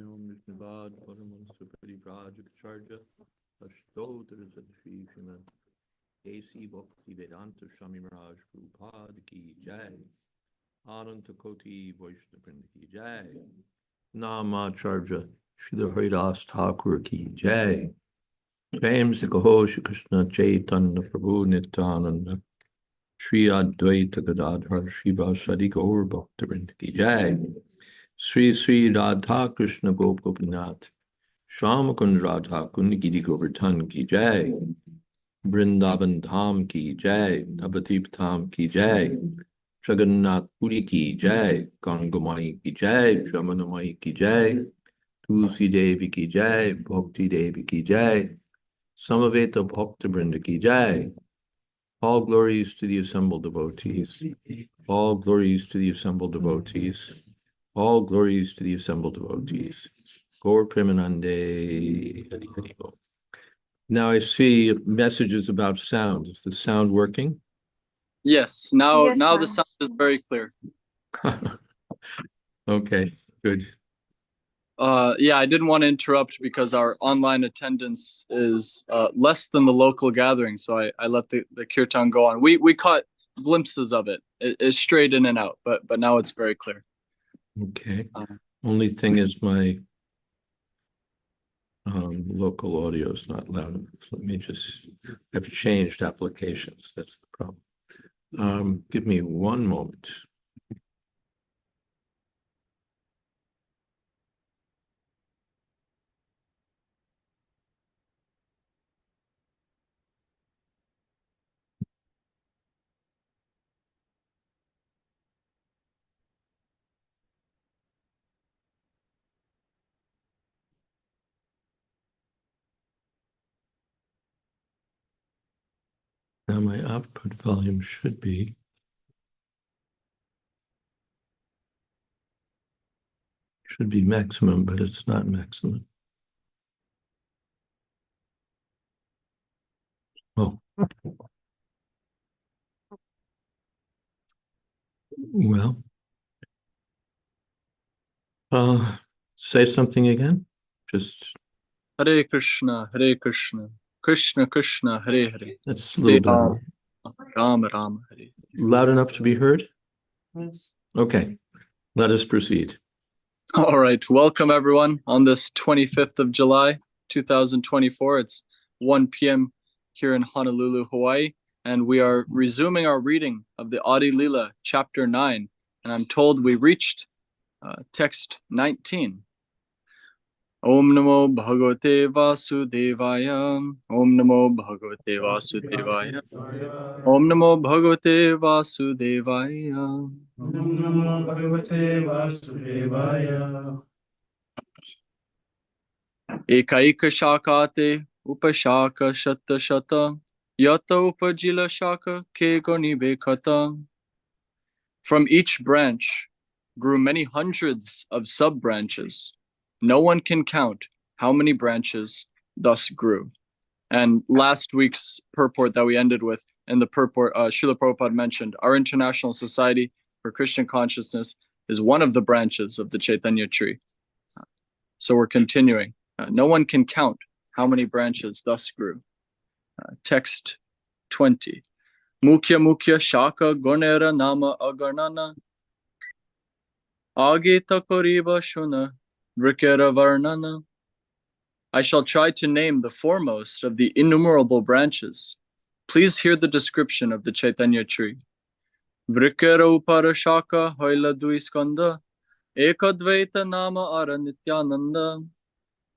Om Vishnuvad Paramansa Parivrajacharya Ashtotra Sadshi Srimad A.C. Bhakti Vedanta Swami Maharaj Prabhupada Ki Jai Ananta Koti Vaishnavrind Ki Jai Namacharya Srila Haridas Thakur Ki Jai Prem Se Kaho Shri Krishna Chaitanya Prabhu Nityananda Shri Advaita Gadadhar Shri Vasadi Gaur Bhaktivinoda Ki Jai Sri Sri Radha Krishna Gop Gopinath Shyamakund Radha Kund Giri Govardhan Ki Jai Vrindavan Dham Ki Jai Navadip Dham Ki Jai Jagannath Puri Ki Jai Gangamai Ki Jai Jamunamai Ki Jai Tulsi Devi Ki Jai Bhakti Devi Ki Jai Samaveta Bhakta Vrinda Ki Jai. All glories to the assembled devotees. All glories to the assembled devotees. All glories to the assembled devotees. Gaur Premanande Hari Hari Bol. Now I see messages about sound. Is the sound working? Yes. Now the sound is very clear. Okay, good. Yeah, I didn't want to interrupt because our online attendance is less than the local gathering, so I let the kirtan go on. We caught glimpses of it. It's straight in and out, but now it's very clear. Okay. Only thing is my local audio is not loud enough. Let me just, I've changed applications. That's the problem. Give me one moment. Now my output volume should be maximum, but it's not maximum. Oh. Well. Say something again. Just Hare Krishna, Krishna Krishna, Hare Hare. That's a little better. Rama Rama, Hare. Loud enough to be heard? Yes. Okay, let us proceed. All right, welcome everyone on this 25th of July, 2024. It's 1 p.m. here in Honolulu, Hawaii, and we are resuming our reading of the Adi-lila, chapter 9, and I'm told we reached text 19. Om Namo Bhagavate Vasudevaya. Om Namo Bhagavate Vasudevaya. Om Namo Bhagavate Vasudevaya. Om Namo Bhagavate Vasudevaya. Ekaika Shakate Upashaka Shata Shata Yata Upajila Shaka Ke Gonibe Kata. From each branch grew many hundreds of sub-branches. No one can count how many branches thus grew. And last week's purport that we ended with, in the purport, Srila Prabhupada mentioned, our International Society for Christian Consciousness is one of the branches of the Caitanya tree. So we're continuing. No one can count how many branches thus grew. Text 20. Mukhya Mukhya Shaka Gonera Nama Agarnana Agita Koriba Shuna Vrikera Varnana. I shall try to name the foremost of the innumerable branches. Please hear the description of the Caitanya tree. Vrikara upara shaka hoila duiskanda. Ekadvaita nama ara nityananda.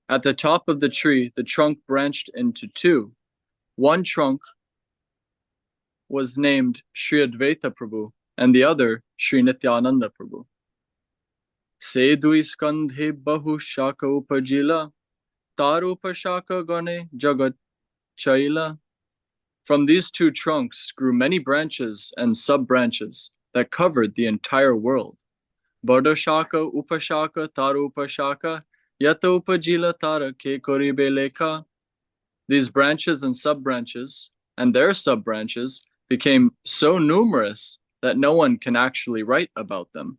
At the top of the tree, the trunk branched into two. One trunk was named Sri Advaita Prabhu, and the other Sri Nityananda Prabhu. Se duiskandhe bahu shaka upajila. Tarupa shaka gane jagat chaila. From these two trunks grew many branches and sub-branches that covered the entire world. Bada shaka, upashaka, tarupashaka, yata upajila tara ke koribe lekha. These branches and sub-branches and their sub-branches became so numerous that no one can actually write about them.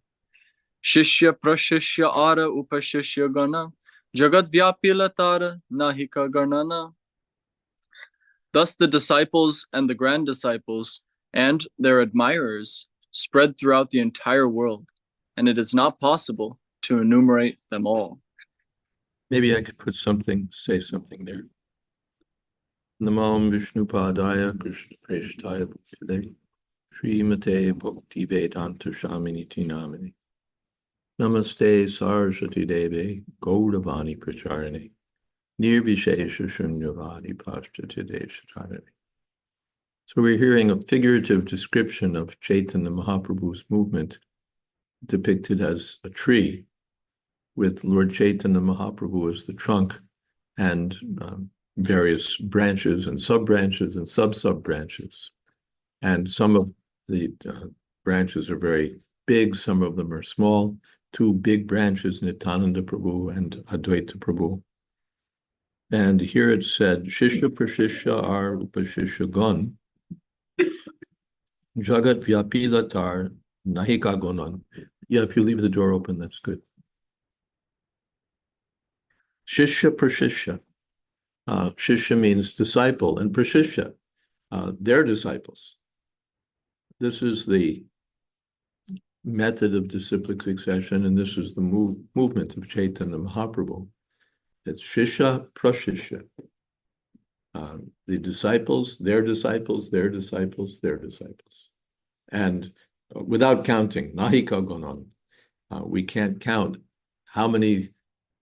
Shishya prashishya ara upashishya gana, jagat vyapila tara nahika ganana. Thus the disciples and the grand disciples and their admirers spread throughout the entire world, and it is not possible to enumerate them all. Maybe I could say something there. Namam Vishnupadaya Krishna Preshtaya Bhakti Srimate Bhakti Vedanta Shaminiti Namini Namaste Saraswati Deve Gauravani Pracharane Nirvishesha Shunyavadi Pashtati Deshatarane. So we're hearing a figurative description of Chaitanya Mahaprabhu's movement depicted as a tree, with Lord Chaitanya Mahaprabhu as the trunk and various branches and sub-branches and sub-sub-branches. And some of the branches are very big, some of them are small. Two big branches, Nityananda Prabhu and Advaita Prabhu. And here it said, Shishya Prashishya Ar Upashishya Gun, Jagat Vyapilatar Nahika Gonan. Yeah, if you leave the door open, that's good. Shishya Prashishya. Shishya means disciple, and Prashishya, their disciples. This is the method of disciplic succession, and this is the movement of Chaitanya Mahaprabhu. It's Shishya Prashishya. The disciples, their disciples, their disciples, their disciples. And without counting, Nahika Gonan, we can't count how many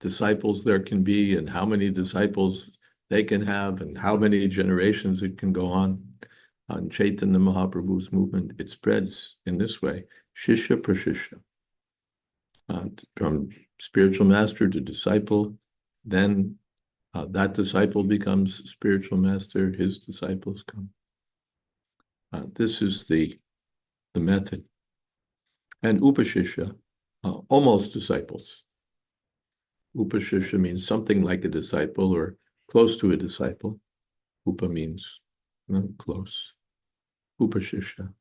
disciples there can be and how many disciples they can have and how many generations it can go on. On Chaitanya Mahaprabhu's movement, it spreads in this way, Shishya Prashishya, from spiritual master to disciple, then that disciple becomes spiritual master, his disciples come. This is the method. And Upashishya, almost disciples. Upashishya means something like a disciple or close to a disciple. Upa means close. Upashishya.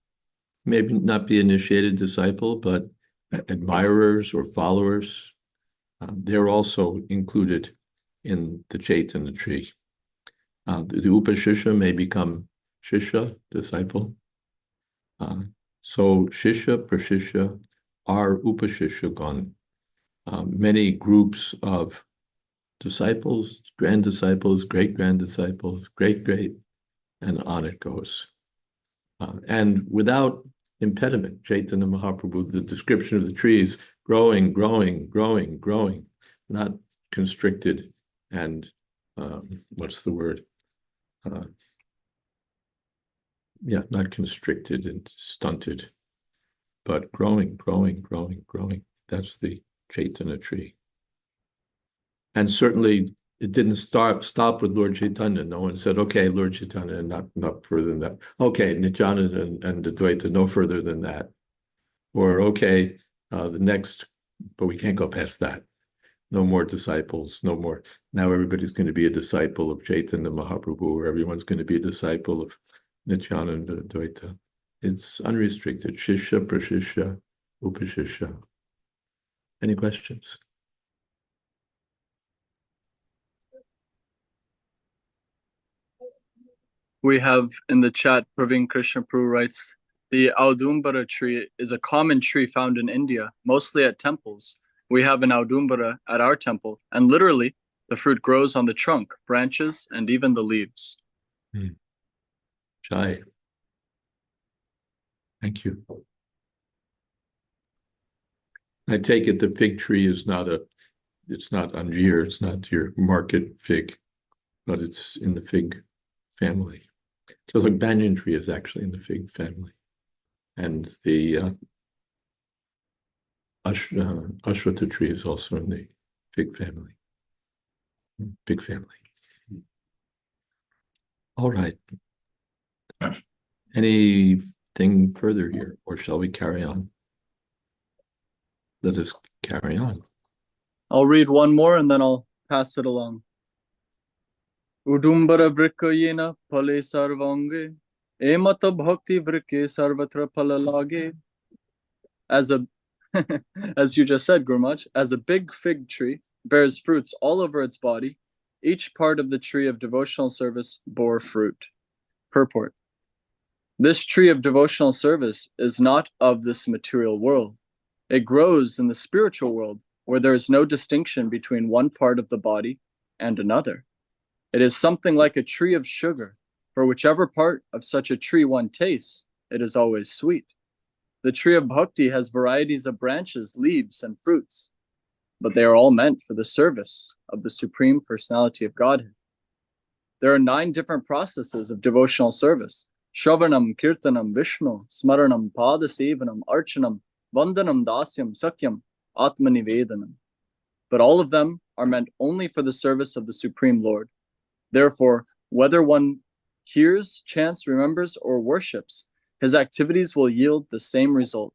Maybe not be initiated disciple, but admirers or followers. They're also included in the Chaitanya tree. The Upashishya may become Shishya, disciple. So Shishya, Prashishya are Upashishya Gan. Many groups of disciples, grand disciples, great-grand disciples, great-great, and on it goes. And without impediment, Chaitanya Mahaprabhu, the description of the trees, growing, growing, growing, growing, not constricted and, what's the word? Not constricted and stunted, but growing, growing, growing, growing. That's the Chaitanya tree. And certainly it didn't stop with Lord Chaitanya. No one said, okay, Lord Chaitanya, not further than that. Okay, Nityananda and Advaita, no further than that. Or okay, the next, but we can't go past that. No more disciples, no more. Now everybody's going to be a disciple of Chaitanya Mahaprabhu, or everyone's going to be a disciple of Nityananda Advaita. It's unrestricted. Shishya, Prashishya, Upashishya. Any questions? We have in the chat, Praveen Krishna Prabhu writes, the Audumbara tree is a common tree found in India, mostly at temples. We have an Audumbara at our temple, and literally, the fruit grows on the trunk, branches, and even the leaves. Jai. Thank you. I take it the fig tree is it's not anjir, it's not your market fig, but it's in the fig family. So the banyan tree is actually in the fig family. And the ashwatha tree is also in the fig family. Big family. All right. Anything further here, or shall we carry on? Let us carry on. I'll read one more and then I'll pass it along. Udumbara vrikayena pale sarvange emata bhakti vrike sarvatra palalage. As a as you just said, Gurumaj, as a big fig tree bears fruits all over its body, each part of the tree of devotional service bore fruit. Purport. This tree of devotional service is not of this material world. It grows in the spiritual world, where there is no distinction between one part of the body and another. It is something like a tree of sugar, for whichever part of such a tree one tastes, it is always sweet. The tree of bhakti has varieties of branches, leaves, and fruits, but they are all meant for the service of the Supreme Personality of Godhead. There are 9 different processes of devotional service: Shravanam, Kirtanam, Vishnu, Smaranam, Padasevanam, Archanam, Vandanam, Dasyam, Sakyam, Atmanivedanam. But all of them are meant only for the service of the Supreme Lord. Therefore, whether one hears, chants, remembers, or worships, his activities will yield the same result.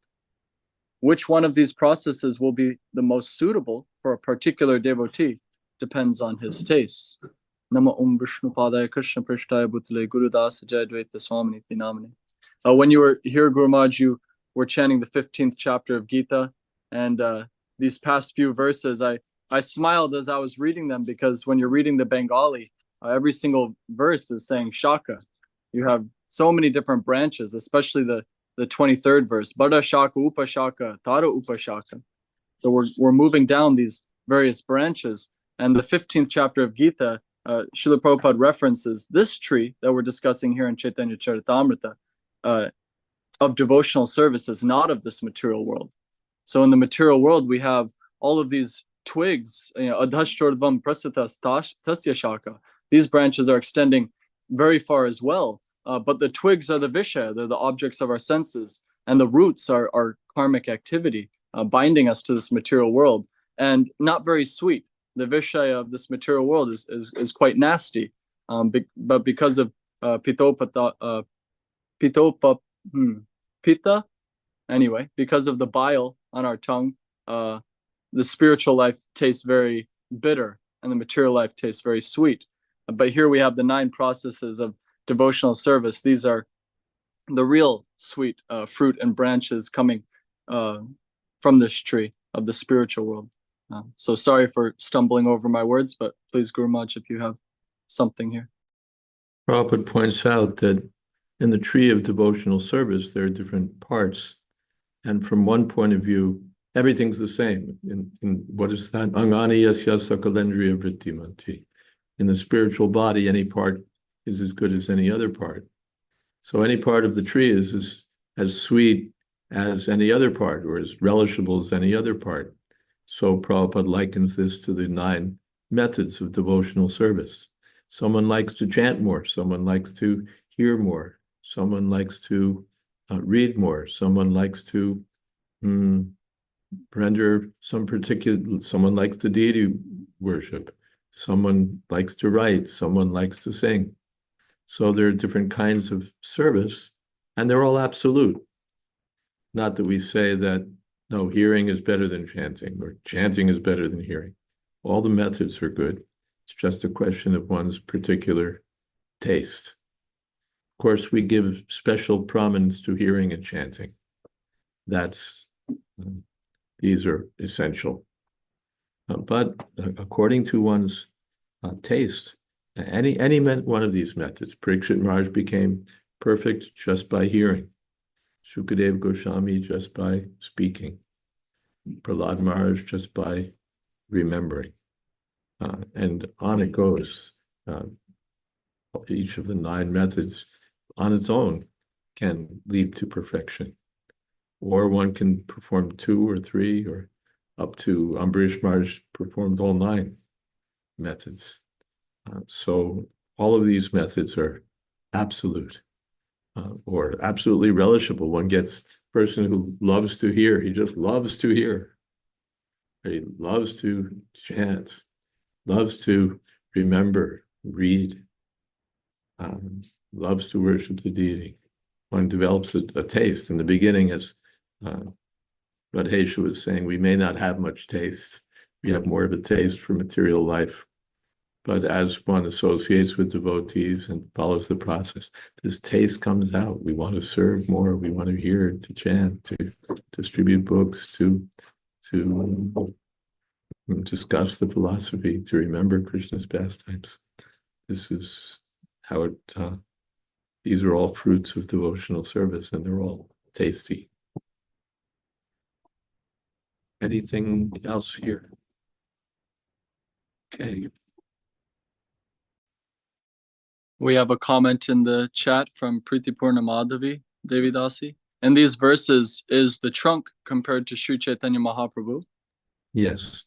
Which one of these processes will be the most suitable for a particular devotee depends on his tastes. Nama Om Vishnu Padaya Krishna Prishtaya Bhutale Gurudas Jayadvaita Swami Namani. When you were here, Gurumaj, you were chanting the 15th chapter of Gita, and these past few verses, I smiled as I was reading them, because when you're reading the Bengali, every single verse is saying Shaka. You have so many different branches, especially the 23rd verse, Bada Shaka, Upashaka, Tara Upashaka. So we're moving down these various branches, and the 15th chapter of Gita, Srila Prabhupada references this tree that we're discussing here in Caitanya Caritamrta of devotional service is not of this material world. So in the material world, we have all of these twigs, Adhashchordvam Prasitas Tasya Shaka. These branches are extending very far as well, but the twigs are the Vishaya, they're the objects of our senses, and the roots are our karmic activity, binding us to this material world, and not very sweet. The Vishaya of this material world is quite nasty, but because of Pitta, anyway, because of the bile on our tongue, the spiritual life tastes very bitter and the material life tastes very sweet. But here we have the 9 processes of devotional service. These are the real sweet fruit and branches coming from this tree of the spiritual world. So sorry for stumbling over my words, but please, Gurumaj, if you have something here. Prabhupada points out that in the tree of devotional service, there are different parts. And from one point of view, everything's the same. In what is that? Angani yasya sakalendriya vrittimanti. In the spiritual body, any part is as good as any other part. So any part of the tree is as sweet as any other part, or as relishable as any other part. So Prabhupada likens this to the 9 methods of devotional service. Someone likes to chant more, someone likes to hear more, someone likes to read more, someone likes to render some particular, someone likes the deity worship, someone likes to write, someone likes to sing. So there are different kinds of service, and they're all absolute. Not that we say that, no, hearing is better than chanting, or chanting is better than hearing. All the methods are good. It's just a question of one's particular taste. Of course, we give special prominence to hearing and chanting. These are essential. But according to one's taste, any one of these methods, Parikshit Maharaj became perfect just by hearing. Shukadev Goswami just by speaking. Prahlad Maharaj just by remembering. And on it goes. Each of the 9 methods on its own can lead to perfection. Or one can perform 2 or 3 or up to Ambarish Maharaj performed all 9 methods. So all of these methods are absolute or absolutely relishable. One gets a person who loves to hear, he just loves to hear. He loves to chant, loves to remember, read, loves to worship the deity. One develops a taste. In the beginning, as Radhesha was saying, we may not have much taste. We have more of a taste for material life. But as one associates with devotees and follows the process, this taste comes out. We want to serve more. We want to hear, to chant, to distribute books, to discuss the philosophy, to remember Krishna's pastimes. This is how it, these are all fruits of devotional service, and they're all tasty. Anything else here? Okay. We have a comment in the chat from Pritipurna Madhavi Devidasi. And these verses is the trunk compared to Sri Chaitanya Mahaprabhu. Yes.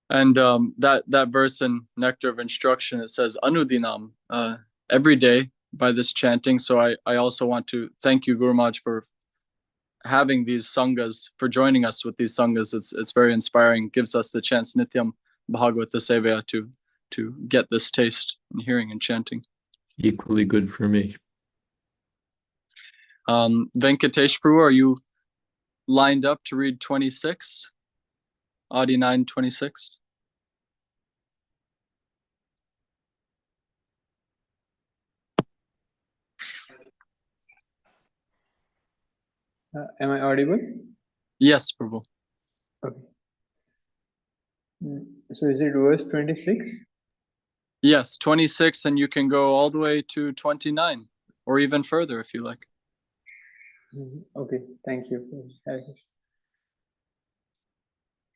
And that verse in Nectar of Instruction, it says Anudinam, every day by this chanting. So I also want to thank you, Guru Maharaj, for having these sanghas, for joining us with these sanghas. It's very inspiring, gives us the chance, Nityam Bhagavata Sevaya, to get this taste in hearing and chanting. Equally good for me. Venkatesh Prabhu, are you lined up to read 26? Adi 9:26? Am I audible? Yes, Prabhu. Okay. So is it verse 26? Yes, 26, and you can go all the way to 29, or even further if you like. Okay, thank you.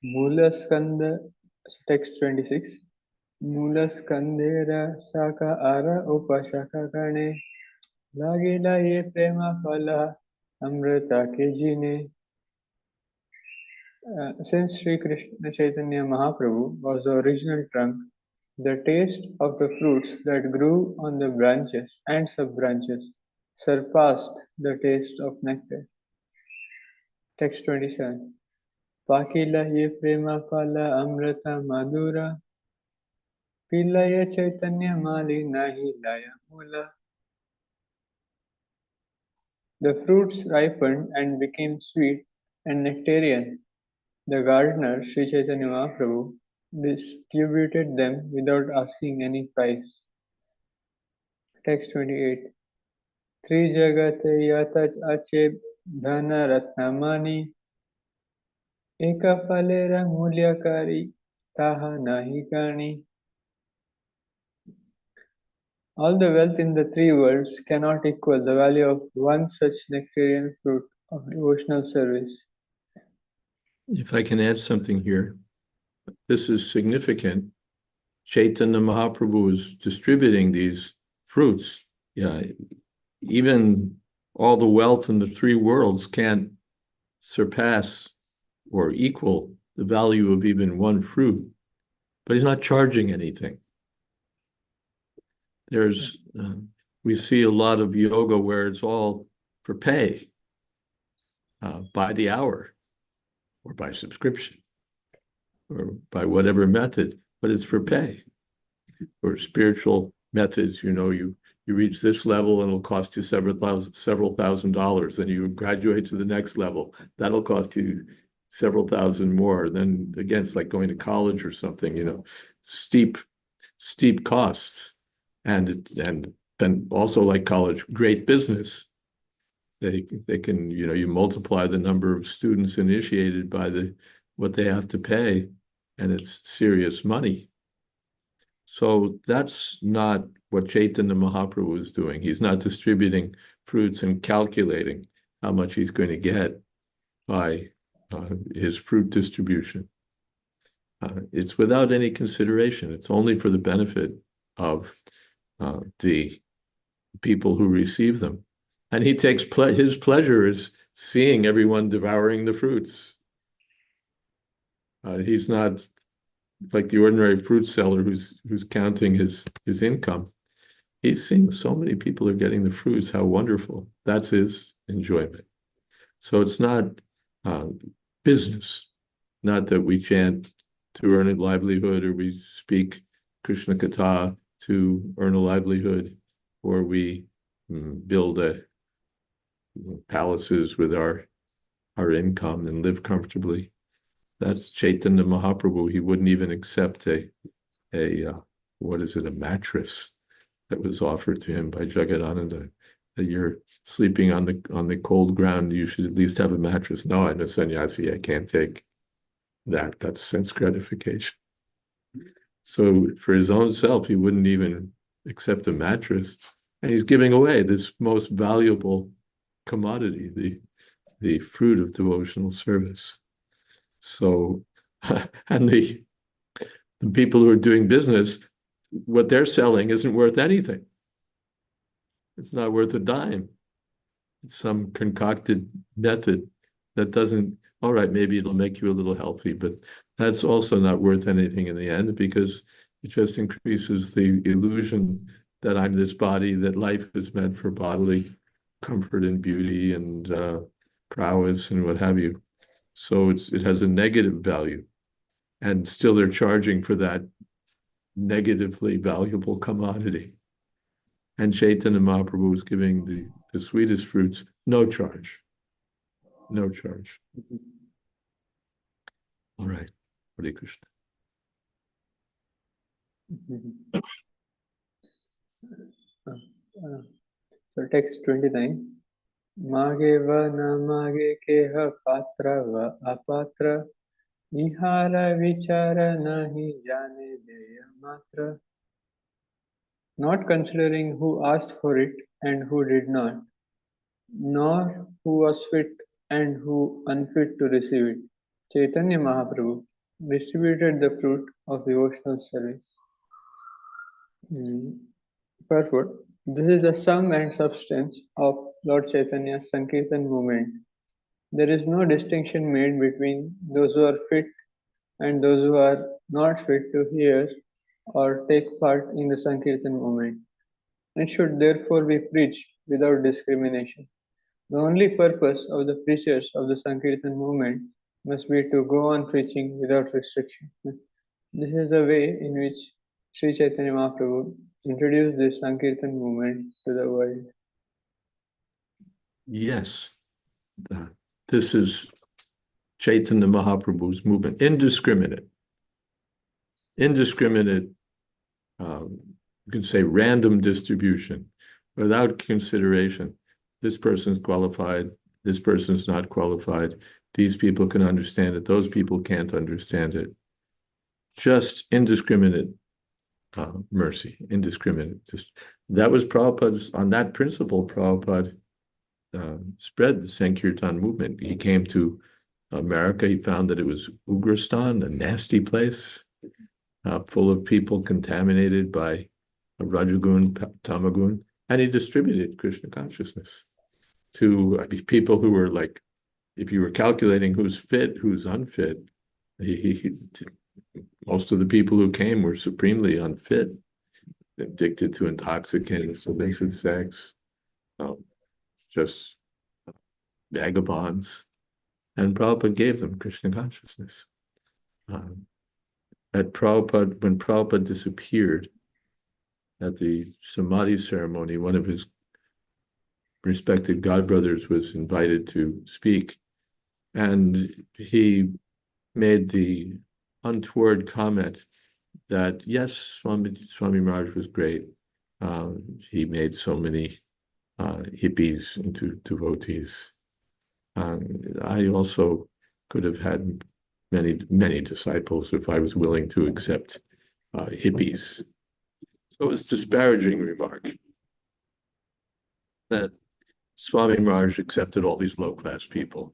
Mula Skanda, text 26. Mula Skandera Saka Ara Upashaka Kane Lagila Ye Prema Phala Amrita Kejine. Since Sri Krishna Chaitanya Mahaprabhu was the original trunk, the taste of the fruits that grew on the branches and sub-branches surpassed the taste of nectar. Text 27. Pakila ye prema phala amrita madura Pila ye chaitanya mali nahi laya mula. The fruits ripened and became sweet and nectarian. The gardener, Sri Chaitanya Mahaprabhu, distributed them without asking any price. Text 28. Tri jagate yatach ache dhana ratnamani eka falera mulyakari taha nahi kani. All the wealth in the 3 worlds cannot equal the value of one such nectarian fruit of devotional service. If I can add something here, this is significant. Chaitanya Mahaprabhu is distributing these fruits. Yeah, even all the wealth in the 3 worlds can't surpass or equal the value of even one fruit, but he's not charging anything. There's, we see a lot of yoga where it's all for pay, by the hour, or by subscription, or by whatever method, but it's for pay. Or spiritual methods, you reach this level and it'll cost you several thousand dollars. Then you graduate to the next level. That'll cost you several thousand more. Then again, it's like going to college or something, steep costs. And then also like college, great business. They can, you multiply the number of students initiated by what they have to pay, and it's serious money. So that's not what Chaitanya Mahaprabhu is doing. He's not distributing fruits and calculating how much he's going to get by his fruit distribution. It's without any consideration. It's only for the benefit of the people who receive them. And he takes his pleasure is seeing everyone devouring the fruits. He's not like the ordinary fruit seller who's counting his income. He's seeing so many people are getting the fruits. How wonderful! That's his enjoyment. So it's not business. Not that we chant to earn a livelihood, or we speak Krishna Katha to earn a livelihood, or we build palaces with our income and live comfortably. That's Chaitanya Mahaprabhu. He wouldn't even accept a mattress that was offered to him by Jagadananda. That you're sleeping on the cold ground, you should at least have a mattress. No, I'm a sannyasi, I can't take that. That's sense gratification. So for his own self, he wouldn't even accept a mattress. And he's giving away this most valuable commodity, the fruit of devotional service. So, and the people who are doing business, what they're selling isn't worth anything. It's not worth a dime. It's some concocted method that doesn't, all right, maybe it'll make you a little healthy, but that's also not worth anything in the end, because it just increases the illusion that I'm this body, that life is meant for bodily comfort and beauty and prowess and what have you. So it has a negative value, and still they're charging for that negatively valuable commodity. And Chaitanya Mahaprabhu is giving the sweetest fruits, no charge. No charge. All right. Hare Krishna. So text 29. Mage va na mage keha patra va apatra nihara vichara nahi jane deya matra. Not considering who asked for it and who did not, nor who was fit and who unfit to receive it, Chaitanya Mahaprabhu distributed the fruit of devotional service. Purport. This is the sum and substance of Lord Chaitanya's Sankirtan movement. There is no distinction made between those who are fit and those who are not fit to hear or take part in the Sankirtan movement. It should therefore be preached without discrimination. The only purpose of the preachers of the Sankirtan movement must be to go on preaching without restriction. This is the way in which Sri Chaitanya Mahaprabhu introduced this Sankirtan movement to the world. Yes. This is Chaitanya Mahaprabhu's movement. Indiscriminate. You can say random distribution, without consideration. This person's qualified, this person's not qualified. These people can understand it, those people can't understand it. Just indiscriminate mercy, indiscriminate. That was Prabhupada's, on that principle, Prabhupada spread the Sankirtan movement. He came to America, he found that it was Ugristan, a nasty place, full of people contaminated by Rajagun, Tamagun, and he distributed Krishna consciousness to people who were like, if you were calculating who's fit, who's unfit, most of the people who came were supremely unfit, addicted to intoxicants, illicit sex, just vagabonds. And Prabhupada gave them Krishna consciousness. When Prabhupada disappeared at the Samadhi ceremony, one of his respected godbrothers was invited to speak, and he made the untoward comment that, yes, Swami Maharaj was great. He made so many hippies into devotees. I also could have had many disciples if I was willing to accept hippies. So it's a disparaging remark that Swami Maharaj accepted all these low-class people.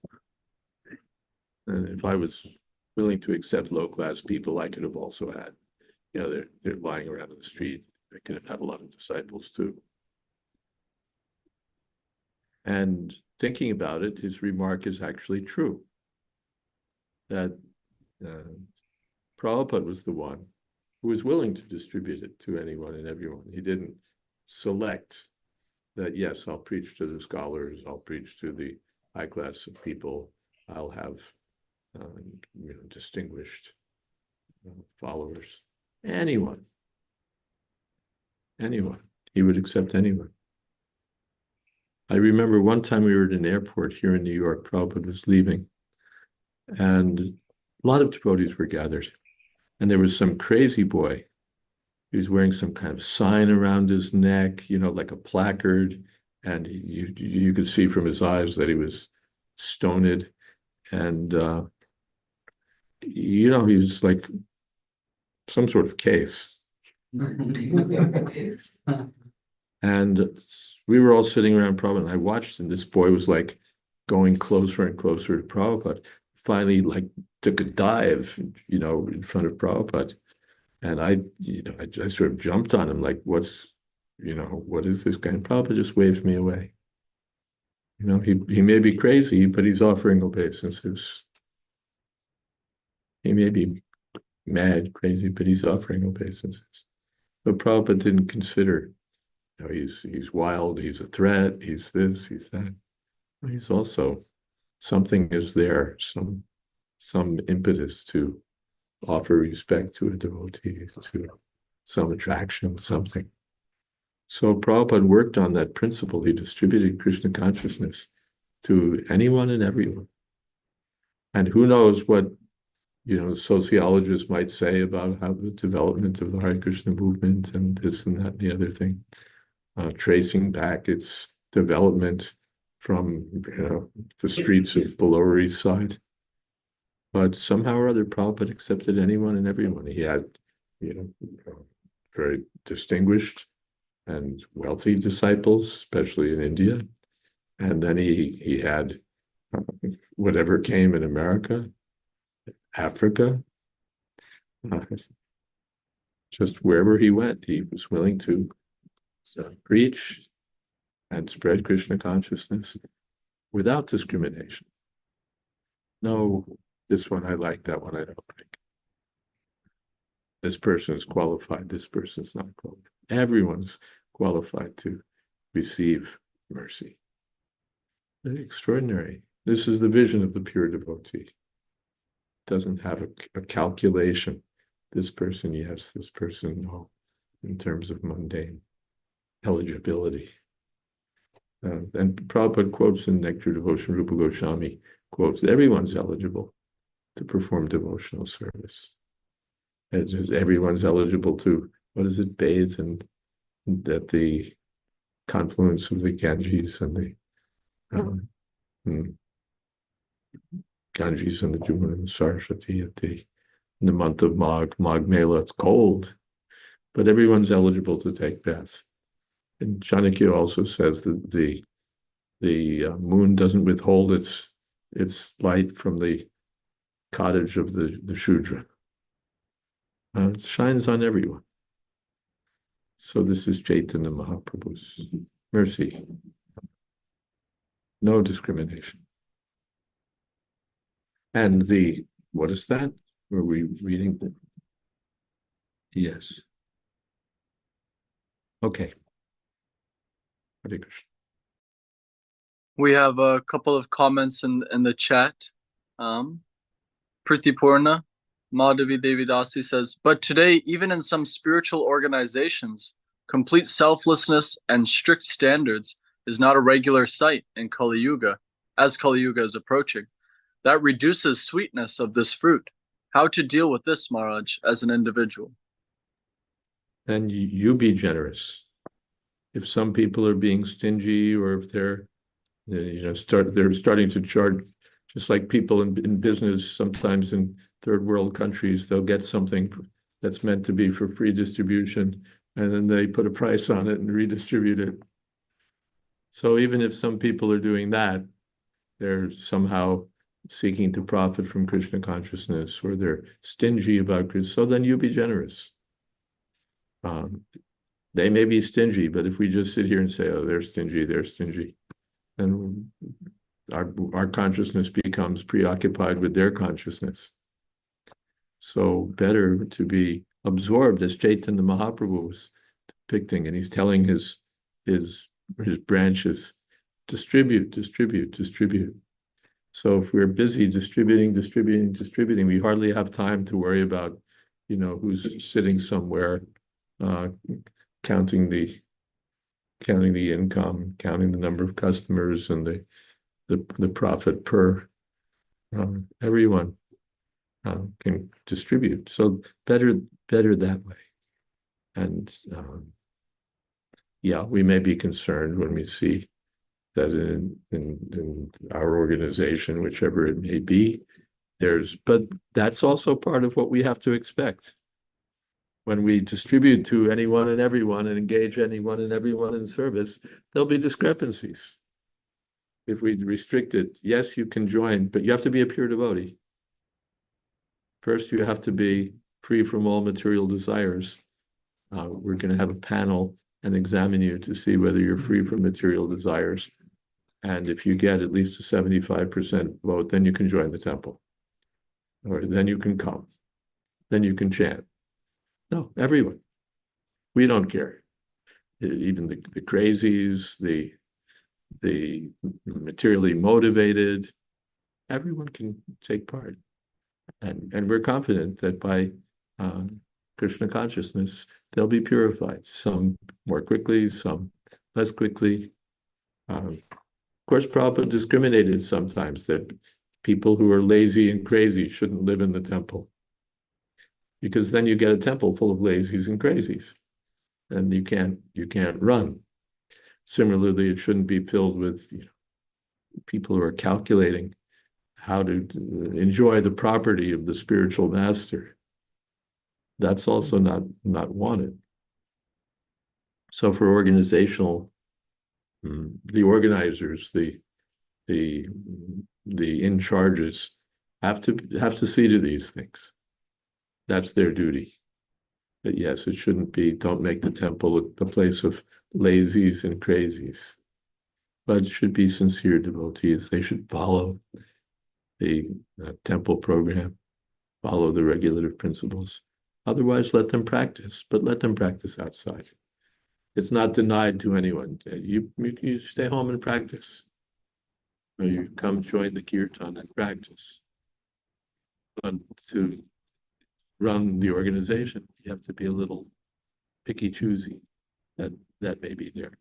And if I was willing to accept low-class people, I could have also had, they're lying around in the street. I could have had a lot of disciples too. And thinking about it, his remark is actually true. That Prabhupada was the one who was willing to distribute it to anyone and everyone. He didn't select that, yes, I'll preach to the scholars, I'll preach to the high class of people, I'll have distinguished followers. Anyone. He would accept anyone. I remember one time we were at an airport here in New York, Prabhupada was leaving, and a lot of devotees were gathered. And there was some crazy boy. He was wearing some kind of sign around his neck, like a placard. And you could see from his eyes that he was stoned. And, he was like some sort of case. And we were all sitting around Prabhupada, and I watched, and this boy was like going closer and closer to Prabhupada. Finally, like took a dive, in front of Prabhupada. And I sort of jumped on him, like, what is this guy? And Prabhupada just waves me away. He may be crazy, but he's offering obeisances. He may be mad, crazy, but he's offering obeisances. But Prabhupada didn't consider, he's wild, he's a threat, he's this, he's that. He's also, something is there, some impetus to offer respect to a devotee, to some attraction, something. So Prabhupada worked on that principle. He distributed Krishna consciousness to anyone and everyone. And who knows what, sociologists might say about how the development of the Hare Krishna movement and this and that and the other thing, tracing back its development from, the streets of the Lower East Side. But somehow or other, Prabhupada accepted anyone and everyone. He had, very distinguished and wealthy disciples, especially in India. And then he had whatever came in America, Africa, just wherever he went, he was willing to preach and spread Krishna consciousness without discrimination. No, this one I like, that one I don't like. This person is qualified, this person is not qualified. Everyone's qualified to receive mercy. Very extraordinary. This is the vision of the pure devotee. Doesn't have a calculation. This person, yes, this person, no, in terms of mundane eligibility. And Prabhupada quotes in Nectar Devotion, Rupa Goswami quotes, everyone's eligible to perform devotional service. Everyone's eligible to, bathe at the confluence of the Ganges and the Ganges and the Jumuna and the Saraswati in the month of Magh Mela. It's cold, but everyone's eligible to take bath. And Chanakya also says that the moon doesn't withhold its light from the cottage of the Shudra. It shines on everyone. So this is Chaitanya Mahaprabhu's mercy. No discrimination. And what is that? Were we reading? Yes. Okay. Hare Krishna. We have a couple of comments in the chat. Pritipurna Madhavi Devidasi says, but today, even in some spiritual organizations, complete selflessness and strict standards is not a regular sight in Kali Yuga, as Kali Yuga is approaching. That reduces sweetness of this fruit. How to deal with this, Maharaj, as an individual? And you be generous. If some people are being stingy, or if they're starting to charge, just like people in business, sometimes in third world countries, they'll get something that's meant to be for free distribution, and then they put a price on it and redistribute it. So even if some people are doing that, they're somehow seeking to profit from Krishna consciousness, or they're stingy about Krishna. So then you be generous. They may be stingy, but if we just sit here and say, oh, they're stingy, and our consciousness becomes preoccupied with their consciousness. So better to be absorbed, as Chaitanya Mahaprabhu was depicting, and he's telling his branches, distribute. So if we're busy distributing, we hardly have time to worry about, who's sitting somewhere, counting the income, counting the number of customers and the profit per. Everyone can distribute. So better that way. And yeah, we may be concerned when we see that in our organization, whichever it may be, but that's also part of what we have to expect. When we distribute to anyone and everyone and engage anyone and everyone in service, there'll be discrepancies. If we restrict it, yes, you can join, but you have to be a pure devotee. First, you have to be free from all material desires. We're going to have a panel and examine you to see whether you're free from material desires. And if you get at least a 75% vote, then you can join the temple. Or then you can come. Then you can chant. No, everyone. We don't care. Even the crazies, the materially motivated, everyone can take part. And we're confident that by Krishna consciousness, they'll be purified. Some more quickly, some less quickly. Of course, Prabhupada discriminated sometimes that people who are lazy and crazy shouldn't live in the temple. Because then you get a temple full of lazies and crazies. And you can't run. Similarly, it shouldn't be filled with people who are calculating how to enjoy the property of the spiritual master. That's also not wanted. So for organizational, the organizers, the in charges have to see to these things. That's their duty. But yes, it shouldn't be, don't make the temple a place of lazies and crazies. But it should be sincere devotees. They should follow the temple program, follow the regulative principles. Otherwise, let them practice, but let them practice outside. It's not denied to anyone. You stay home and practice. Or you come join the kirtan and practice. But to run the organization, you have to be a little picky-choosy. That may be there.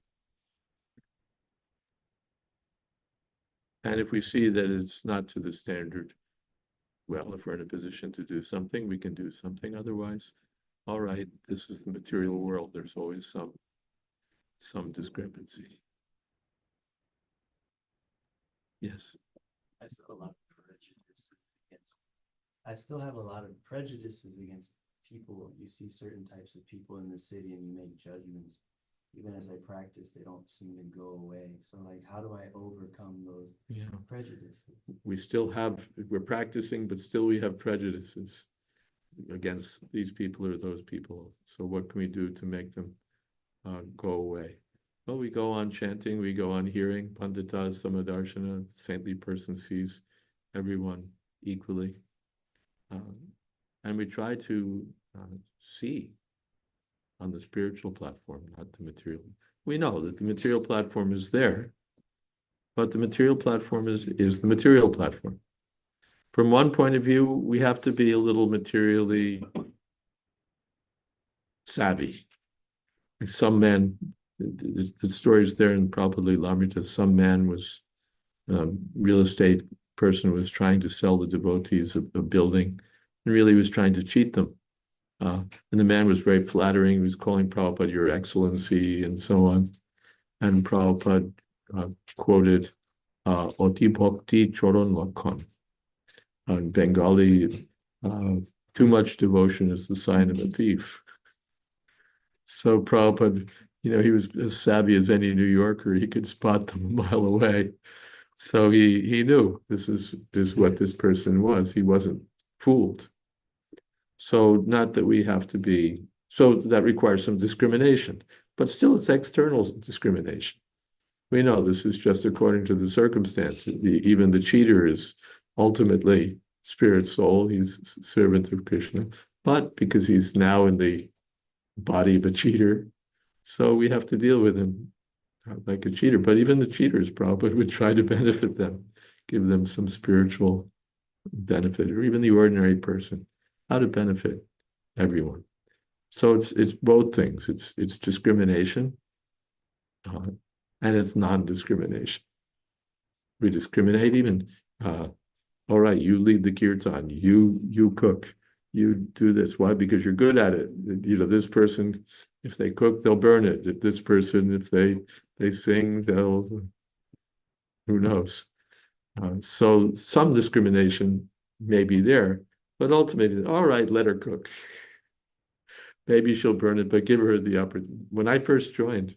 And if we see that it's not to the standard, well, if we're in a position to do something, we can do something. Otherwise, all right, this is the material world. There's always some discrepancy. Yes. I still have a lot of prejudices against people. You see certain types of people in the city and you make judgments. Even as I practice, they don't seem to go away. So how do I overcome those prejudices? We're practicing, but still we have prejudices against these people or those people. So what can we do to make them go away? Well, we go on chanting, we go on hearing, Pandita, Samadarshana, saintly person sees everyone equally. And we try to see on the spiritual platform, not the material. We know that the material platform is there, but the material platform is the material platform. From one point of view, we have to be a little materially savvy. Some man, the story is there in Prabhupada Lamrita, some man was, real estate person was trying to sell the devotees a building, and really was trying to cheat them. And the man was very flattering. He was calling Prabhupada Your Excellency and so on. And Prabhupada quoted Oti Bhakti Choron Lakhan. In Bengali, too much devotion is the sign of a thief. So Prabhupada, he was as savvy as any New Yorker. He could spot them a mile away. So he knew this is what this person was. He wasn't fooled. So not that we have to be, so that requires some discrimination, but still it's external discrimination. We know this is just according to the circumstance. Even the cheater is ultimately spirit soul. He's a servant of Krishna, but because he's now in the body of a cheater, so we have to deal with him like a cheater. But even the cheaters probably would try to benefit them, give them some spiritual benefit, or even the ordinary person, how to benefit everyone. So it's both things. It's discrimination, and it's non-discrimination. We discriminate even. All right, you lead the kirtan. You cook. You do this. Why? Because you're good at it. This person, if they cook, they'll burn it. If this person, if they sing, they'll. Who knows? So some discrimination may be there, but ultimately, all right, let her cook. Maybe she'll burn it, but give her the opportunity. When I first joined,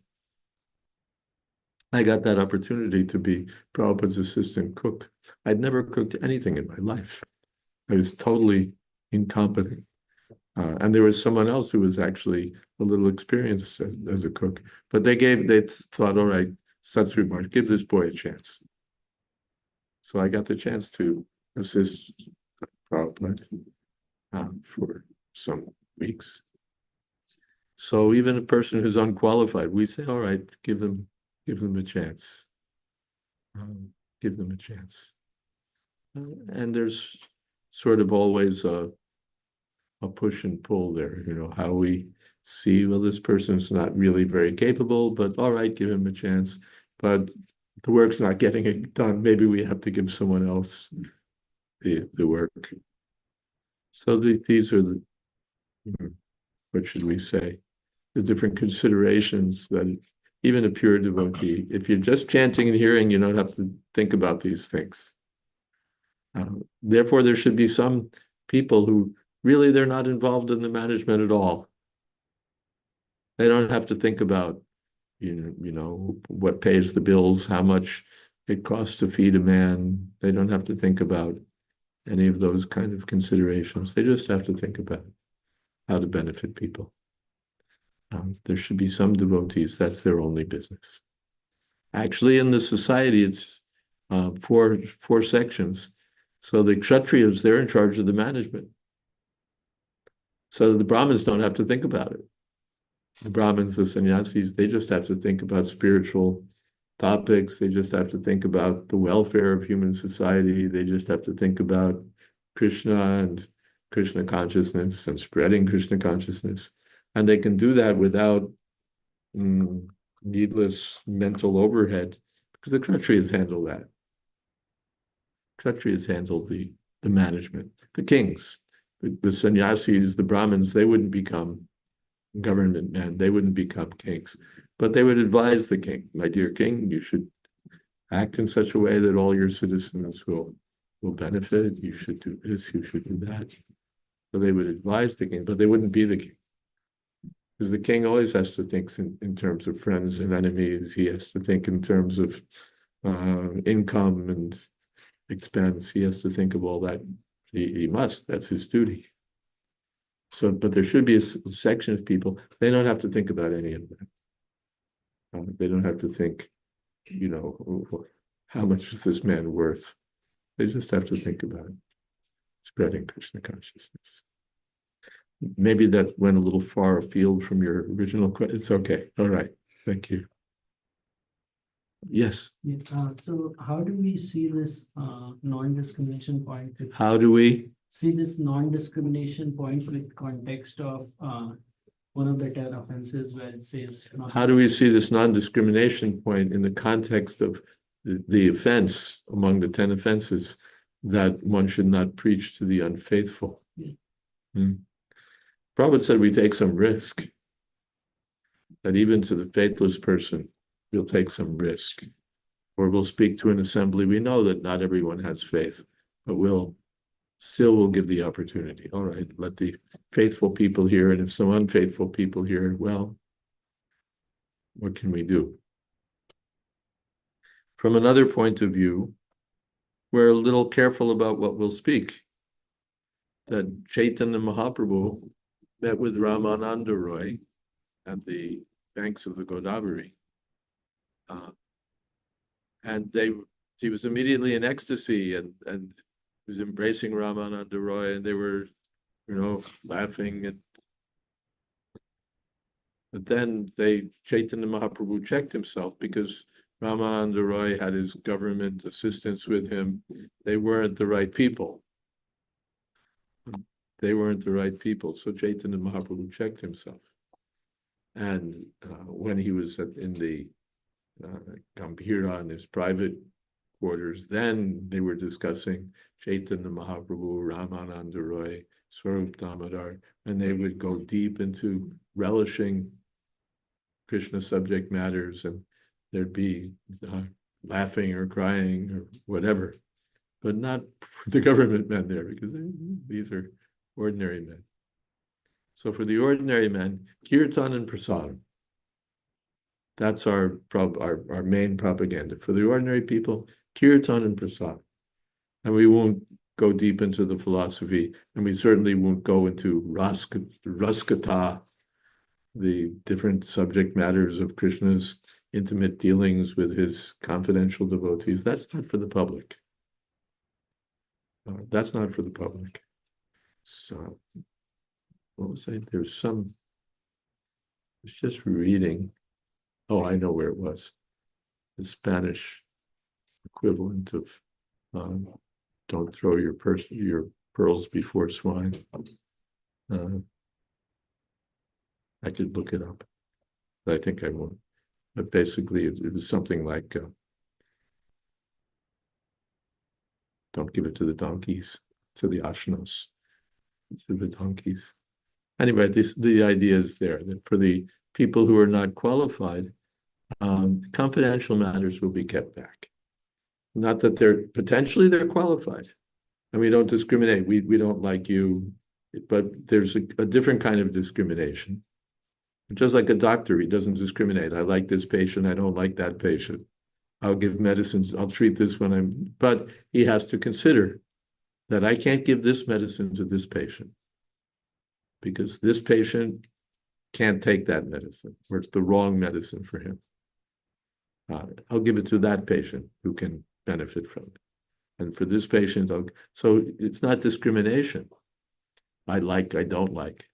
I got that opportunity to be Prabhupada's assistant cook. I'd never cooked anything in my life. I was totally incompetent. And there was someone else who was actually a little experienced as a cook. But they thought, all right, Satsri, give this boy a chance. So I got the chance to assist Prabhupada for some weeks. So even a person who's unqualified, we say, all right, give them a chance. Give them a chance. And there's sort of always a push and pull there, how we see, well, this person's not really very capable, but all right, give him a chance. But the work's not getting it done. Maybe we have to give someone else the work. So these are the, what should we say? The different considerations that even a pure devotee, if you're just chanting and hearing, you don't have to think about these things. Therefore, there should be some people who really, they're not involved in the management at all. They don't have to think about, what pays the bills, how much it costs to feed a man. They don't have to think about any of those kind of considerations. They just have to think about how to benefit people. There should be some devotees, that's their only business. Actually, in the society, it's four sections. So the Kshatriyas, they're in charge of the management. So the Brahmins don't have to think about it. The Brahmins, the sannyasis, they just have to think about spiritual topics. They just have to think about the welfare of human society. They just have to think about Krishna and Krishna consciousness and spreading Krishna consciousness. And they can do that without needless mental overhead, because the Kshatriyas handle that. Kshatriyas handle the management. The kings, the sannyasis, the Brahmins, they wouldn't become government men. They wouldn't become kings. But they would advise the king, my dear king, you should act in such a way that all your citizens will benefit. You should do this, you should do that. So they would advise the king, but they wouldn't be the king. Because the king always has to think in terms of friends and enemies. He has to think in terms of income and expense. He has to think of all that. He must. That's his duty. So, but there should be a section of people, they don't have to think about any of that. They don't have to think, how much is this man worth? They just have to think about spreading Krishna consciousness. Maybe that went a little far afield from your original question. It's okay. All right. Thank you. Yes. Yeah, so how do we see this non-discrimination point? How do we see this non-discrimination point with context of one of the 10 offenses where it says... How do we see this non-discrimination point in the context of the offense among the 10 offenses that one should not preach to the unfaithful? Yeah. Prabhupada said we take some risk, that even to the faithless person, we'll take some risk, or we'll speak to an assembly. We know that not everyone has faith, but we'll give the opportunity. All right, let the faithful people hear, and if some unfaithful people hear, well, what can we do? From another point of view, we're a little careful about what we'll speak. That Chaitanya Mahaprabhu met with Ramananda Roy at the banks of the Godavari. And he was immediately in ecstasy and was embracing Ramananda Roy, and they were, laughing. But then Chaitanya Mahaprabhu checked himself because Ramananda Roy had his government assistants with him. They weren't the right people. They weren't the right people. So Chaitanya Mahaprabhu checked himself. And when he was in the Gambhira in his private quarters, then they were discussing Chaitanya Mahaprabhu, Ramananda Roy, Swarup Damodar, and they would go deep into relishing Krishna subject matters, and there'd be laughing or crying or whatever, but not the government men there, because these are ordinary men. So for the ordinary men, kirtan and prasadam, that's our main propaganda. For the ordinary people, kirtan and prasadam. And we won't go deep into the philosophy, and we certainly won't go into raskata, the different subject matters of Krishna's intimate dealings with his confidential devotees. That's not for the public. That's not for the public. So, what was I? I was just reading. Oh, I know where it was. The Spanish equivalent of don't throw your pearls before swine. I could look it up, but I think I won't. But basically, it was something like, don't give it to the donkeys, to the ashnos, to the donkeys. Anyway, the idea is there that for the people who are not qualified, confidential matters will be kept back. Not that they're qualified, and we don't discriminate. We don't like you, but there's a different kind of discrimination. Just like a doctor, he doesn't discriminate. I like this patient, I don't like that patient. I'll give medicines, I'll treat this but he has to consider that I can't give this medicine to this patient because this patient can't take that medicine, or it's the wrong medicine for him. I'll give it to that patient who can benefit from it. And for this patient, so it's not discrimination. I don't like,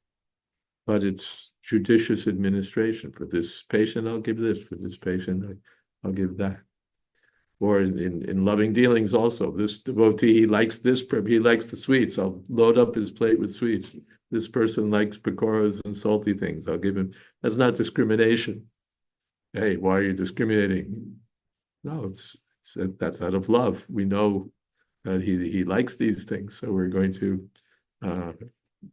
but it's judicious administration. For this patient, I'll give this. For this patient, I'll give that. Or in loving dealings also, this devotee, he likes the sweets. I'll load up his plate with sweets. This person likes pakoras and salty things. I'll give him. That's not discrimination. Hey, why are you discriminating? No, that's out of love. We know that he likes these things, so we're going to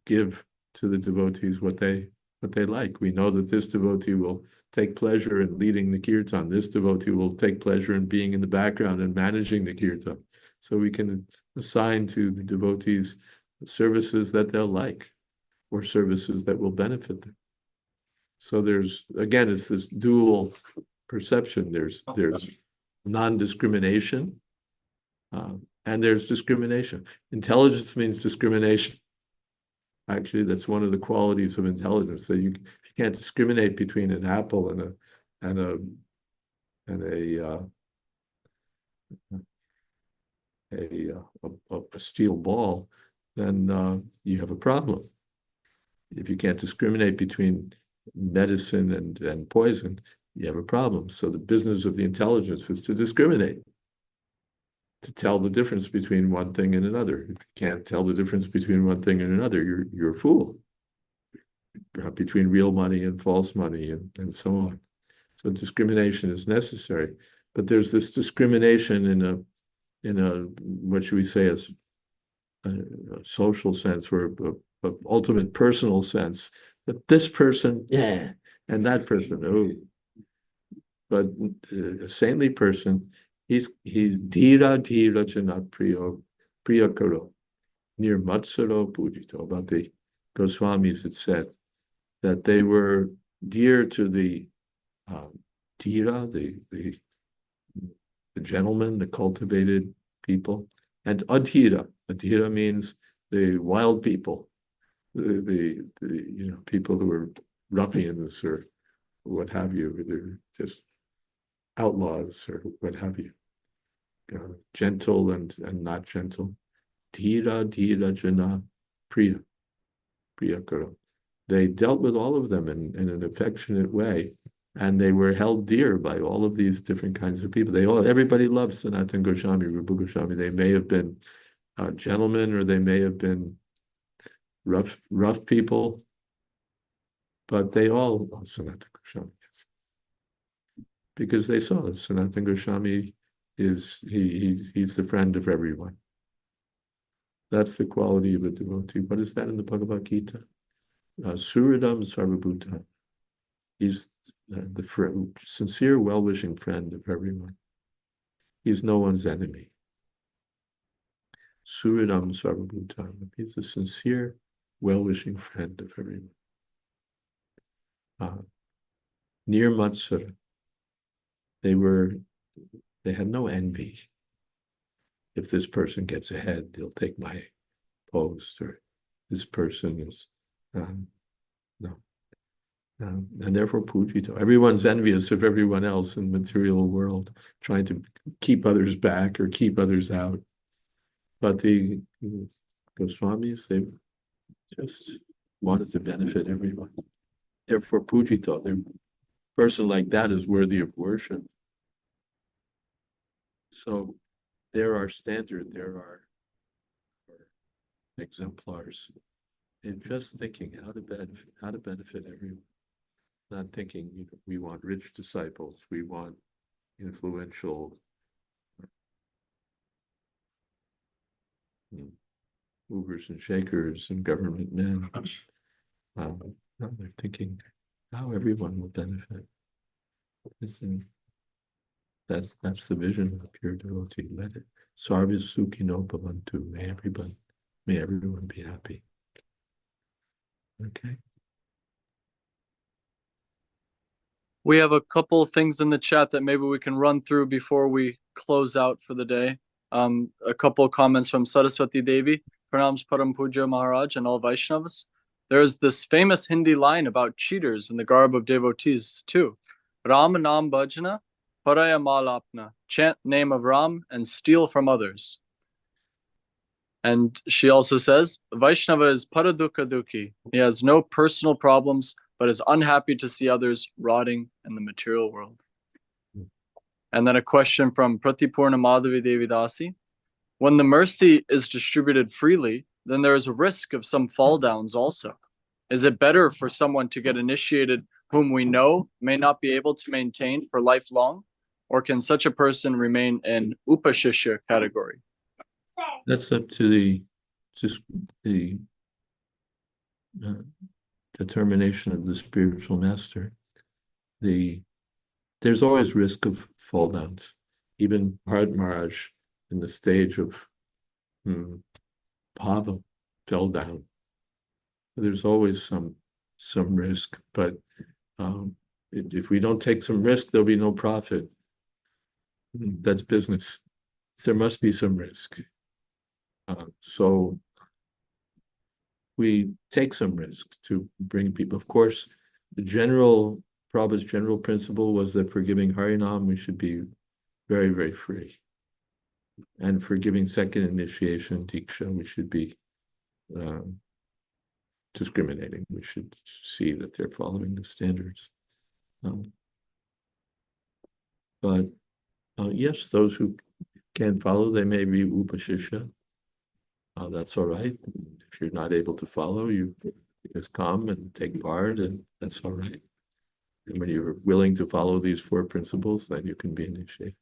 give to the devotees what they like. We know that this devotee will take pleasure in leading the kirtan. This devotee will take pleasure in being in the background and managing the kirtan. So we can assign to the devotees services that they'll like, or services that will benefit them. So it's this dual perception. There's non-discrimination, and there's discrimination. Intelligence means discrimination. Actually, that's one of the qualities of intelligence, that if you can't discriminate between an apple and a steel ball, then you have a problem. If you can't discriminate between medicine and poison, you have a problem. So the business of the intelligence is to discriminate, to tell the difference between one thing and another. If you can't tell the difference between one thing and another, you're a fool. Between real money and false money and so on. So discrimination is necessary. But there's this discrimination in a what should we say, as a social sense, or a ultimate personal sense, that this person, yeah, and that person, oh. But a saintly person, he's dhira janat priyakaro, near matsaro pujito. About the Goswamis, it said that they were dear to the dhira, the gentlemen, the cultivated people, and adhira. Adhira means the wild people, the people who are ruffians or what have you. They're just outlaws or what have you. gentle and not gentle. Dhira dhira jana priya karo. They dealt with all of them in an affectionate way, and they were held dear by all of these different kinds of people. Everybody loved Sanatana Goswami, Rupa Goswami. They may have been gentlemen, or they may have been rough people, but they all loved Sanatana Goswami, because they saw that Sanatana Goswami he's the friend of everyone. That's the quality of a devotee. What is that in the Bhagavad Gita? Suridam Sarvabhuta. He's the sincere, well-wishing friend of everyone. He's no one's enemy. Suridam Sarvabhuta. He's a sincere, well-wishing friend of everyone. Near Matsura, they had no envy. If this person gets ahead, they'll take my post, or this person is no. And therefore Pujito. Everyone's envious of everyone else in the material world, trying to keep others back or keep others out. But the Goswamis, they just wanted to benefit everyone. Therefore Pujito, a person like that is worthy of worship. So they're our standard, they're our exemplars. And just thinking how to benefit everyone. Not thinking we want rich disciples, we want influential movers and shakers and government men. No, they're thinking how everyone will benefit. That's the vision of the pure devotee. Let it sarvis sukhino bhavantu. May everyone be happy. Okay. We have a couple of things in the chat that maybe we can run through before we close out for the day. A couple of comments from Saraswati Devi. Pranams Param Puja Maharaj and all Vaishnavas. There's this famous Hindi line about cheaters in the garb of devotees too. Ram Nam Bhajana Paraya Malapna. Chant name of Ram and steal from others. And she also says, Vaishnava is Paradukha Dukhi. He has no personal problems, but is unhappy to see others rotting in the material world. And then a question from Pratipurna Madhavi Devidasi. When the mercy is distributed freely, then there is a risk of some fall downs also. Is it better for someone to get initiated whom we know may not be able to maintain for lifelong? Or can such a person remain in Upashishya category? That's up to the determination of the spiritual master. There's always risk of fall downs. Even Bharat Maharaj in the stage of Bhava fell down. There's always some risk, but if we don't take some risk, there'll be no profit. That's business. There must be some risk. So we take some risk to bring people. Of course, Prabhupada's general principle was that for giving Harinam, we should be very, very free. And for giving second initiation, Diksha, we should be discriminating. We should see that they're following the standards. But yes, those who can't follow, they may be Upashishya. That's all right. If you're not able to follow, you just come and take part, and that's all right. And when you're willing to follow these four principles, then you can be initiated.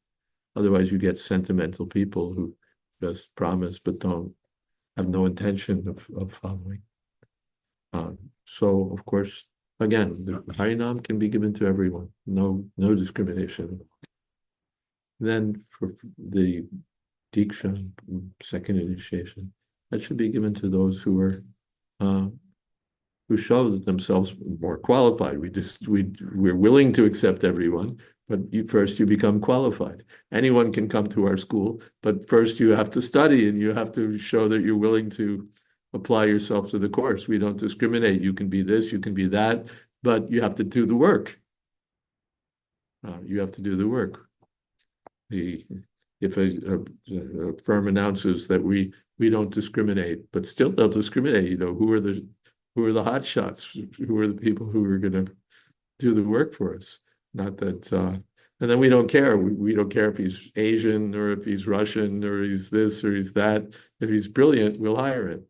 Otherwise, you get sentimental people who just promise but have no intention of following. So, of course, again, the Harinam can be given to everyone. No discrimination. Then for the Diksha, second initiation, that should be given to those who are who show themselves more qualified. We're willing to accept everyone, but first you become qualified. Anyone can come to our school, but first you have to study and you have to show that you're willing to apply yourself to the course. We don't discriminate. You can be this, you can be that, but you have to do the work. You have to do the work. If if a firm announces that we don't discriminate, but still they'll discriminate. You know, who are the hot shots? Who are the people who are going to do the work for us? Not that, and then we don't care. We don't care if he's Asian or if he's Russian or he's this or he's that. If he's brilliant, we'll hire him.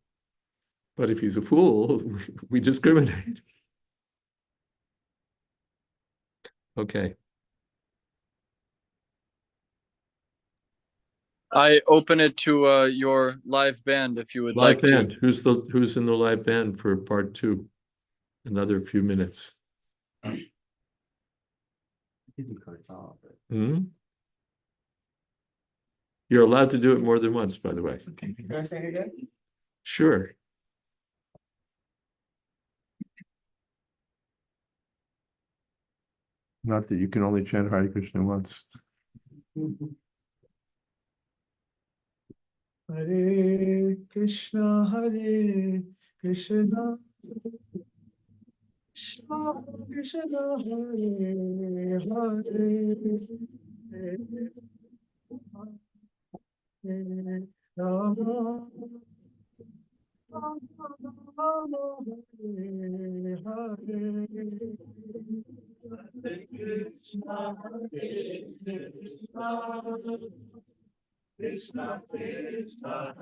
But if he's a fool, we discriminate. Okay. I open it to your live band if you would Live like band. to. Who's in the live band for part 2? Another few minutes. I did the cartel, but Hmm? You're allowed to do it more than once, by the way. can I say it again? Sure. Not that you can only chant Hare Krishna once. Hare Krishna, Krishna Krishna, Krishna, Hare Hare, Rama, Rama, Hare Hare. Hare Krishna, Krishna Krishna,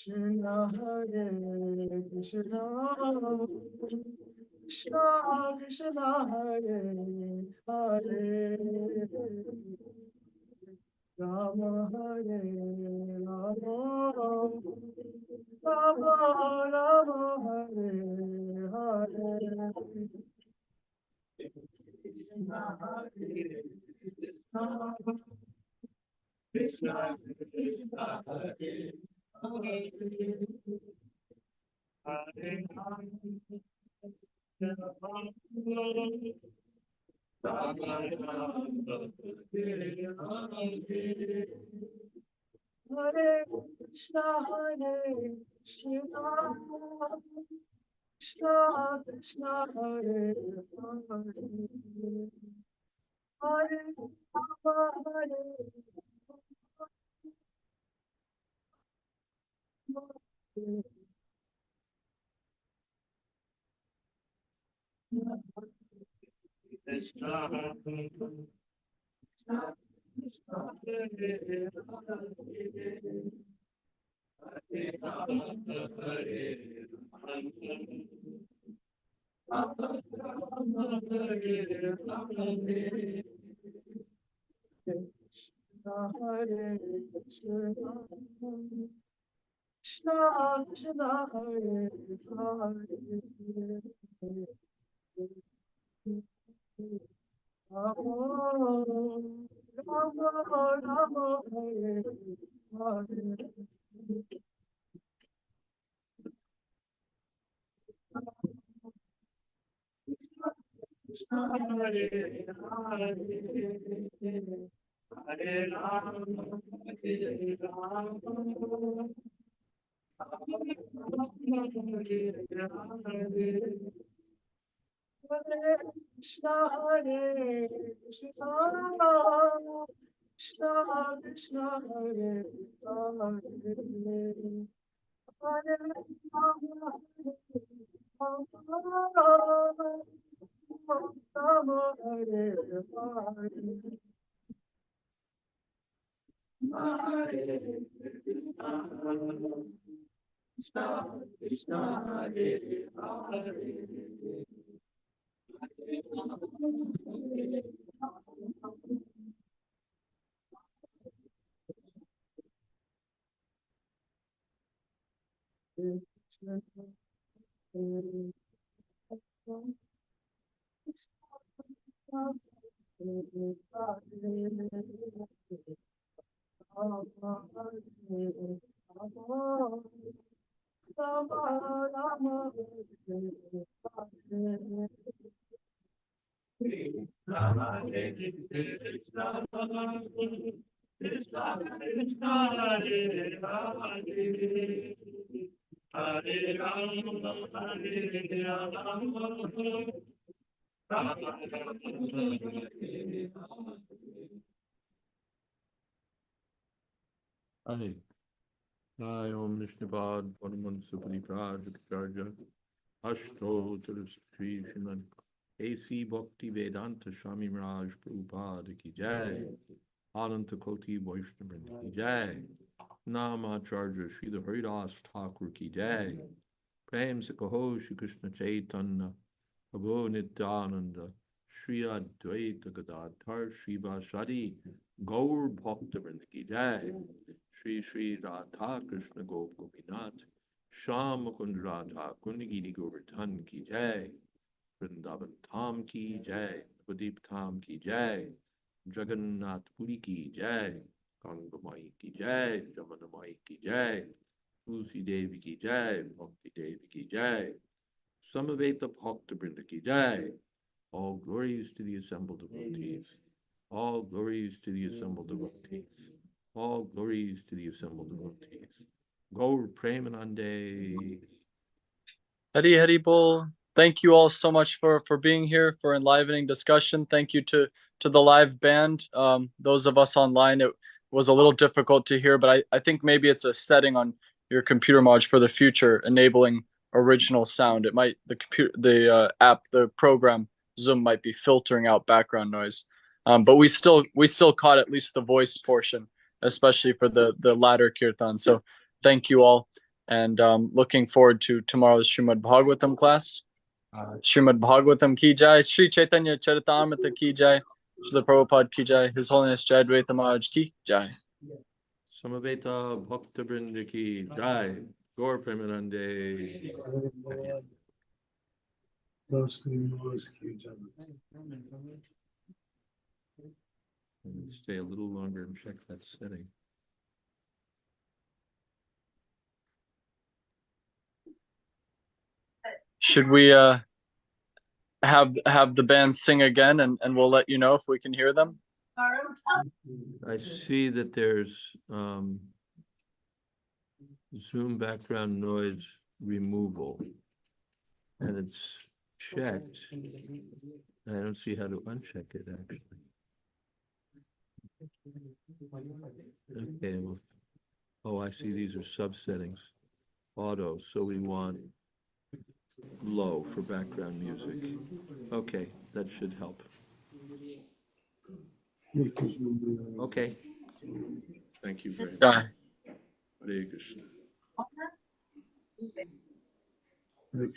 Krishna Hare Krishna, Krishna Krishna, Hare Hare, Rama Hare Rama, Rama Rama, Hare Hare. Krishna Krishna, Hare Hare Krishna, Hare Krishna, Krishna Krishna, Hare Hare, Hare Rama, Hare Hare Krishna, Krishna Krishna, Hare Hare, Rama Rama, Rama Hare Hare. Krishna Hare Krishna, Krishna Krishna, Hare Hare, Hare Rama, Rama Hare Hare. Hi. Hi, Om Nishnabad, Paramon Supali Prajacharya, Ashtotar Sri Srimad A.C. Bhakti Vedanta Swami Raj Prabhupada Ki Jai, Ananta Koti Vaishnavrinda Ki Jai, Namacharya Srila Haridas Thakur Ki Jai, Prem Sakaho Shri Krishna Chaitanya, Prabhu Nityananda, Shri Advaita Gadadhar Shivasadi, Gaur Bhaktivinoda Ki Jai, Shri Shri Radha Krishna Gop Gopinath, Sham Mukund Radha Kundigiri Govardhan Ki Jai, Vrindavan Tham Ki Jai, Pradeep Tham Ki Jai, Jagannath Puri Ki Jai, Gangamai Ki Jai, Jamunamai Ki Jai, Tulsi Devi Ki Jai, Bhakti Devi Ki Jai, Samaveta Bhaktivinoda Ki Jai. All glories to the assembled devotees. All glories to the assembled devotees. All glories to the assembled devotees. Gaur Premanande. Hari Hari Bol. Thank you all so much for being here, for enlivening discussion. Thank you to the live band. Those of us online, it was a little difficult to hear, but I think maybe it's a setting on your computer mods for the future, enabling original sound. It might, the app, the program Zoom might be filtering out background noise. But we still caught at least the voice portion, especially for the latter kirtan. So thank you all. And looking forward to tomorrow's Srimad-Bhagavatam class. Srimad-Bhagavatam Ki Jai, Sri Caitanya Caritamrta Ki Jai, Srila Prabhupada Ki Jai, His Holiness Jayadvaita Maharaj Ki Jai. Samaveta Bhaktivinoda Ki Jai. Gaur Premanande. Stay a little longer and check that setting. Should we have the band sing again, and we'll let you know if we can hear them? I see that there's Zoom background noise removal, and it's checked. I don't see how to uncheck it, actually. Okay, well, oh, I see these are subsettings. Auto, so we want low for background music. Okay, that should help. Okay. Thank you very much. Jai. Hare Krishna.